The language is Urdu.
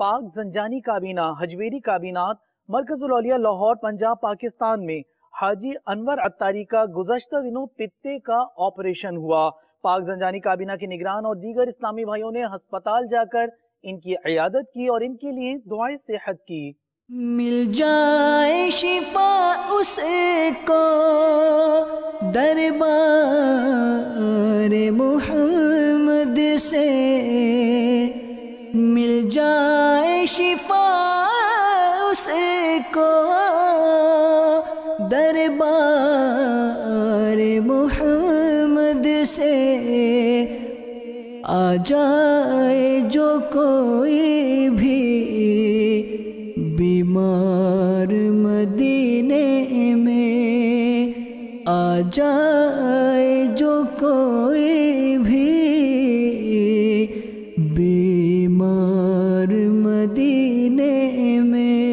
پاک زنجانی کابینہ حجویری کابینات مرکز الاولیاء لاہور پنجاب پاکستان میں حاجی انور عطاری کا گزشتہ دنوں پتے کا آپریشن ہوا۔ پاک زنجانی کابینہ کے نگران اور دیگر اسلامی بھائیوں نے ہسپتال جا کر ان کی عیادت کی اور ان کے لیے دعائیں صحت کی۔ مل جائے شفا اس کو دربار محمد سے، مل جائے شفا اس کو دربار محمد سے، آ جائے جو کوئی بھی بیمار مدینے میں، آ جائے جو کوئی بھی بیمار مدینے میں۔